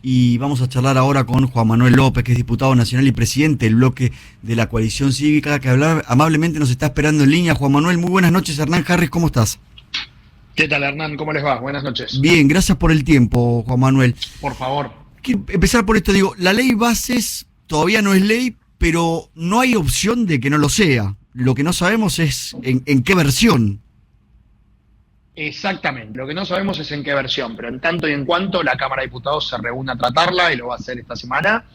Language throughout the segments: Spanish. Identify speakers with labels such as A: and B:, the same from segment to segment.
A: y vamos a charlar ahora con Juan Manuel López, que es diputado nacional y presidente del bloque de la Coalición Cívica, que amablemente nos está esperando en línea. Juan Manuel, muy buenas noches. Hernán Harris, ¿cómo estás?
B: ¿Qué tal, Hernán? ¿Cómo les va? Buenas noches.
A: Bien, gracias por el tiempo, Juan Manuel.
B: Por favor.
A: Quiero empezar por esto, la ley bases todavía no es ley, pero no hay opción de que no lo sea. Lo que no sabemos es en qué versión.
B: Exactamente. Lo que no sabemos es en qué versión, pero en tanto y en cuanto la Cámara de Diputados se reúna a tratarla, y lo va a hacer esta semana,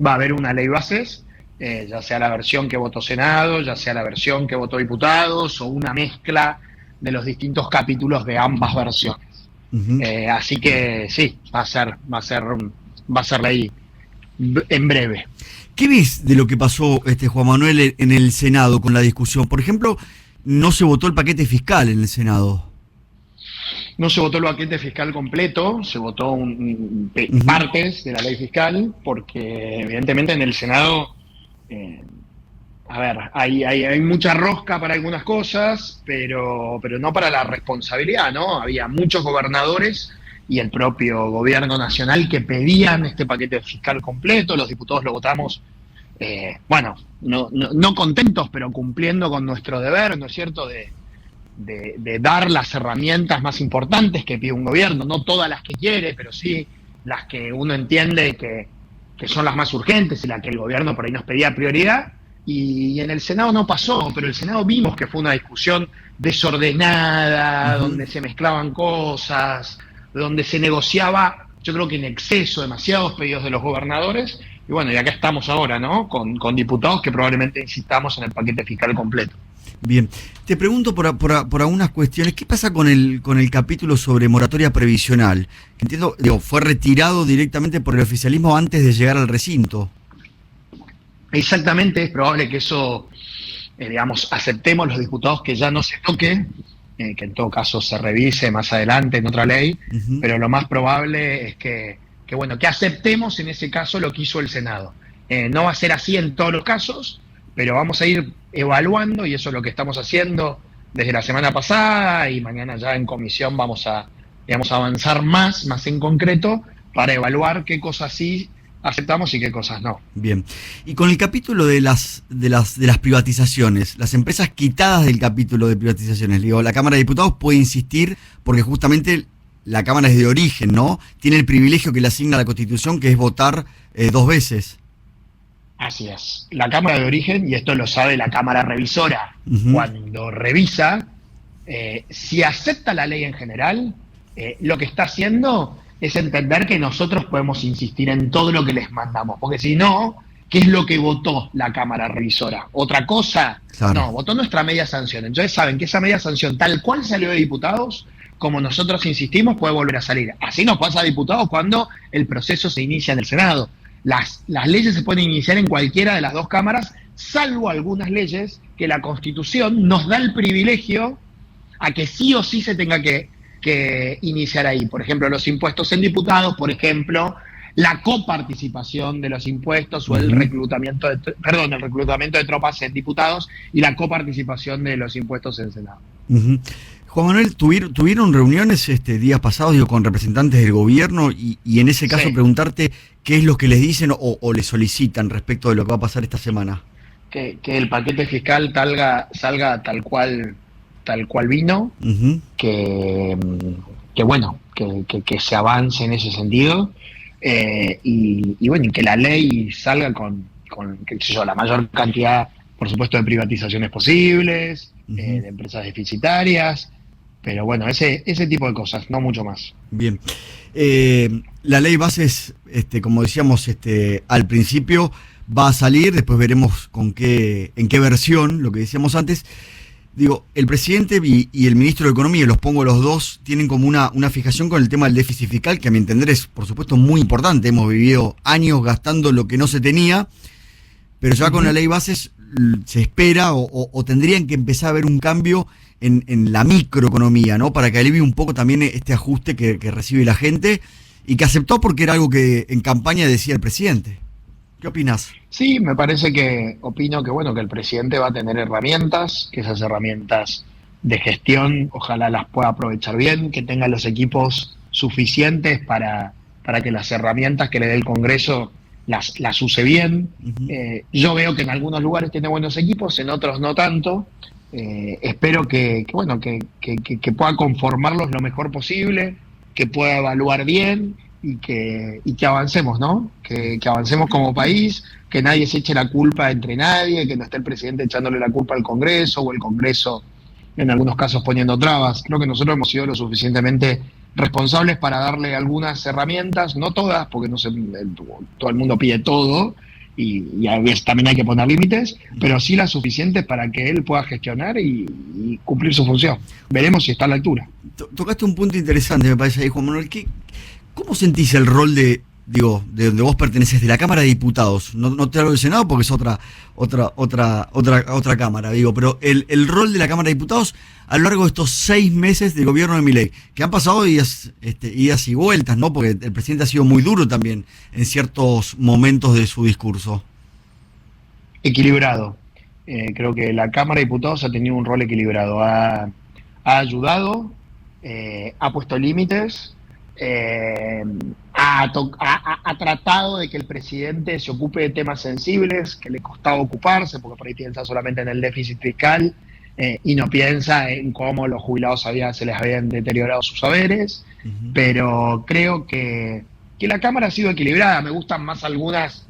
B: va a haber una ley bases, ya sea la versión que votó Senado, ya sea la versión que votó diputados, o una mezcla de los distintos capítulos de ambas versiones. Así que sí, va a ser ley en breve.
A: ¿Qué ves de lo que pasó, Juan Manuel, en el Senado con la discusión? Por ejemplo, no se votó el paquete fiscal en el Senado.
B: No se votó el paquete fiscal completo, se votó partes de la ley fiscal, porque evidentemente en el Senado, hay mucha rosca para algunas cosas, pero no para la responsabilidad, ¿no? Había muchos gobernadores y el propio gobierno nacional que pedían este paquete fiscal completo. Los diputados lo votamos, no contentos, pero cumpliendo con nuestro deber, ¿no es cierto?, de dar las herramientas más importantes que pide un gobierno, no todas las que quiere, pero sí las que uno entiende que son las más urgentes y las que el gobierno por ahí nos pedía prioridad. Y en el Senado no pasó, pero el Senado vimos que fue una discusión desordenada, donde se mezclaban cosas, donde se negociaba, yo creo que en exceso, demasiados pedidos de los gobernadores. Y bueno, y acá estamos ahora, ¿no?, con diputados que probablemente insistamos en el paquete fiscal completo.
A: Bien, te pregunto por algunas cuestiones. ¿Qué pasa con el capítulo sobre moratoria previsional? Entiendo, fue retirado directamente por el oficialismo antes de llegar al recinto.
B: Exactamente, es probable que eso, aceptemos los diputados que ya no se toque, que en todo caso se revise más adelante en otra ley, pero lo más probable es que aceptemos en ese caso lo que hizo el Senado. No va a ser así en todos los casos, pero vamos a ir evaluando, y eso es lo que estamos haciendo desde la semana pasada, y mañana ya en comisión vamos a avanzar más en concreto para evaluar qué cosas sí aceptamos y qué cosas no.
A: Bien. Y con el capítulo de las privatizaciones, las empresas quitadas del capítulo de privatizaciones, la Cámara de Diputados puede insistir, porque justamente la Cámara es de origen, ¿no? Tiene el privilegio que le asigna la Constitución, que es votar 2 veces.
B: Así es. La Cámara de Origen, y esto lo sabe la Cámara Revisora, cuando revisa, si acepta la ley en general, lo que está haciendo es entender que nosotros podemos insistir en todo lo que les mandamos, porque si no, ¿qué es lo que votó la Cámara Revisora? ¿Otra cosa? Claro. No, votó nuestra media sanción. Entonces saben que esa media sanción, tal cual salió de diputados, como nosotros insistimos, puede volver a salir. Así nos pasa a diputados cuando el proceso se inicia en el Senado. Las leyes se pueden iniciar en cualquiera de las 2 cámaras, salvo algunas leyes que la Constitución nos da el privilegio a que sí o sí se tenga que iniciar ahí. Por ejemplo, los impuestos en diputados, por ejemplo, la coparticipación de los impuestos o el reclutamiento de tropas en diputados y la coparticipación de los impuestos en Senado.
A: Juan Manuel, ¿tuvieron reuniones días pasados con representantes del gobierno y en ese caso sí, preguntarte qué es lo que les dicen o les solicitan respecto de lo que va a pasar esta semana?
B: Que el paquete fiscal salga tal cual vino, que se avance en ese sentido, y que la ley salga con la mayor cantidad, por supuesto, de privatizaciones posibles, de empresas deficitarias, pero bueno, ese tipo de cosas, no mucho más.
A: Bien. La ley bases, como decíamos al principio, va a salir, después veremos en qué versión, lo que decíamos antes. El presidente y el ministro de Economía, los pongo los dos, tienen como una fijación con el tema del déficit fiscal, que a mi entender es, por supuesto, muy importante. Hemos vivido años gastando lo que no se tenía, pero ya con la ley bases se espera o tendrían que empezar a haber un cambio en la microeconomía, ¿no? Para que alivie un poco también este ajuste que recibe la gente y que aceptó porque era algo que en campaña decía el presidente. ¿Qué opinás?
B: Sí, opino que el presidente va a tener herramientas, que esas herramientas de gestión ojalá las pueda aprovechar bien, que tenga los equipos suficientes para para que las herramientas que le dé el Congreso las use bien. Yo veo que en algunos lugares tiene buenos equipos, en otros no tanto. Espero que pueda conformarlos lo mejor posible, que pueda evaluar bien y que avancemos, ¿no? Que avancemos como país, que nadie se eche la culpa entre nadie, que no esté el presidente echándole la culpa al Congreso o el Congreso en algunos casos poniendo trabas. Creo que nosotros hemos sido lo suficientemente responsables para darle algunas herramientas, no todas, porque no sé, todo el mundo pide todo y a veces también hay que poner límites, pero sí las suficientes para que él pueda gestionar y cumplir su función. Veremos si está a la altura.
A: Tocaste un punto interesante, me parece ahí, Juan Manuel. ¿Cómo sentís el rol de donde vos perteneces, de la Cámara de Diputados? No te hablo del Senado porque es otra cámara, digo, pero el rol de la Cámara de Diputados a lo largo de estos 6 meses del gobierno de Milei, que han pasado idas y vueltas, ¿no? Porque el presidente ha sido muy duro también en ciertos momentos de su discurso.
B: Equilibrado. Creo que la Cámara de Diputados ha tenido un rol equilibrado. Ha ayudado, ha puesto límites, ha tratado de que el presidente se ocupe de temas sensibles que le costaba ocuparse, porque por ahí piensa solamente en el déficit fiscal y no piensa en cómo los jubilados se les habían deteriorado sus saberes. Pero creo que la Cámara ha sido equilibrada. Me gustan más algunas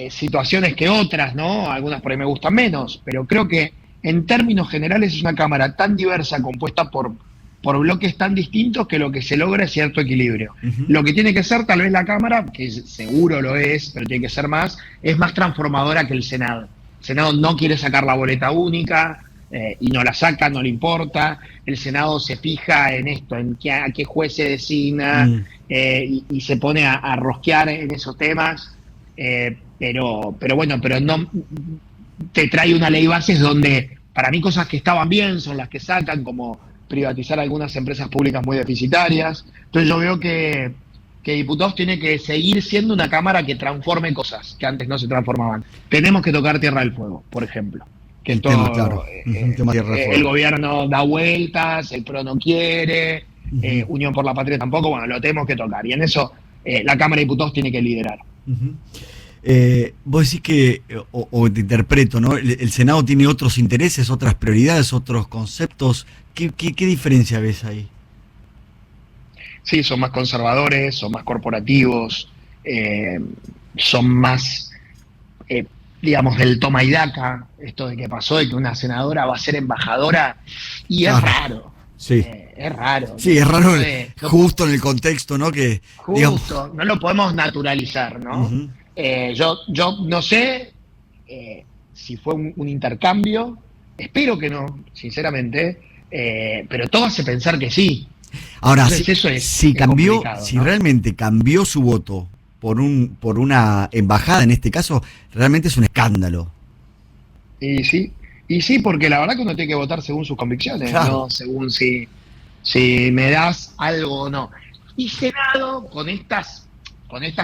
B: situaciones que otras, ¿no? Algunas por ahí me gustan menos, pero creo que en términos generales es una Cámara tan diversa, compuesta por bloques tan distintos, que lo que se logra es cierto equilibrio. Lo que tiene que ser tal vez la Cámara, que seguro lo es, pero tiene que ser más, es más transformadora que el Senado. El Senado no quiere sacar la boleta única y no la saca, no le importa. El Senado se fija en esto, en a qué juez se designa y se pone a rosquear en esos temas. Pero no te trae una ley bases donde para mí cosas que estaban bien son las que sacan, como privatizar algunas empresas públicas muy deficitarias. Entonces yo veo que Diputados tiene que seguir siendo una Cámara que transforme cosas que antes no se transformaban. Tenemos que tocar Tierra del Fuego, por ejemplo. Que el todo, claro. El gobierno da vueltas, el PRO no quiere, Unión por la Patria tampoco, bueno, lo tenemos que tocar. Y en eso la Cámara de Diputados tiene que liderar.
A: Vos decís que, o te interpreto, ¿no? El Senado tiene otros intereses, otras prioridades, otros conceptos. ¿Qué diferencia ves ahí?
B: Sí, son más conservadores, son más corporativos, son más, digamos, del toma y daca. Esto de que pasó, de que una senadora va a ser embajadora, y es raro.
A: Sí.
B: Es raro.
A: Sí, es raro, justo en el contexto, ¿no? Que,
B: justo,
A: digamos,
B: no lo podemos naturalizar, ¿no? Yo no sé si fue un intercambio, espero que no, sinceramente, pero todo hace pensar que sí.
A: Ahora,
B: entonces,
A: si cambió, si ¿no? Realmente cambió su voto por una embajada, en este caso, realmente es un escándalo.
B: Y sí, porque la verdad que uno tiene que votar según sus convicciones, claro. No según si me das algo o no. Y Senado, con estas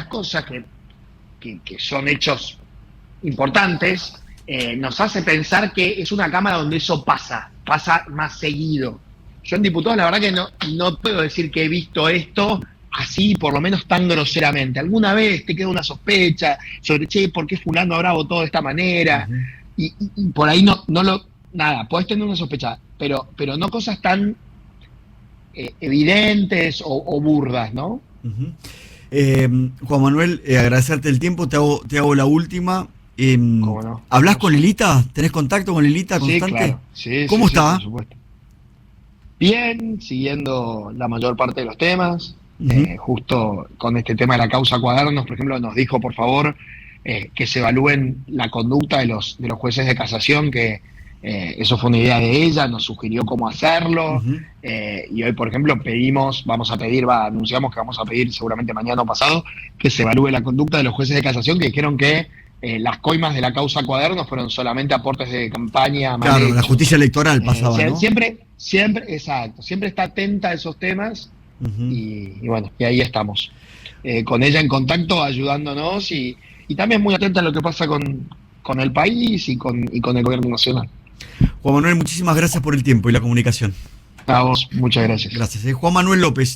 B: cosas que son hechos importantes, nos hace pensar que es una Cámara donde eso pasa más seguido. Yo en Diputados la verdad que no puedo decir que he visto esto así, por lo menos tan groseramente. Alguna vez te queda una sospecha sobre, ¿por qué fulano habrá votado de esta manera? Y por ahí nada, podés tener una sospecha, pero no cosas tan evidentes o burdas, ¿no?
A: Juan Manuel, agradecerte el tiempo, te hago la última.
B: ¿Cómo no?
A: ¿Hablás con Lilita? ¿Tenés contacto con Lilita constante?
B: Sí, claro. Sí,
A: ¿Cómo está?
B: Sí, por supuesto. Bien, siguiendo la mayor parte de los temas. Justo con este tema de la causa Cuadernos, por ejemplo, nos dijo, por favor, que se evalúen la conducta de los jueces de casación, que eso fue una idea de ella, nos sugirió cómo hacerlo. Y hoy, por ejemplo, anunciamos que vamos a pedir seguramente mañana o pasado que se evalúe la conducta de los jueces de casación, que dijeron que las coimas de la causa Cuadernos fueron solamente aportes de campaña.
A: Claro, la justicia electoral pasaba, ¿no?
B: Siempre, exacto, siempre está atenta a esos temas. Y bueno, y ahí estamos. Con ella en contacto, ayudándonos y también muy atenta a lo que pasa con el país y con el gobierno nacional.
A: Juan Manuel, muchísimas gracias por el tiempo y la comunicación.
B: A vos, muchas gracias.
A: Gracias. Juan Manuel López.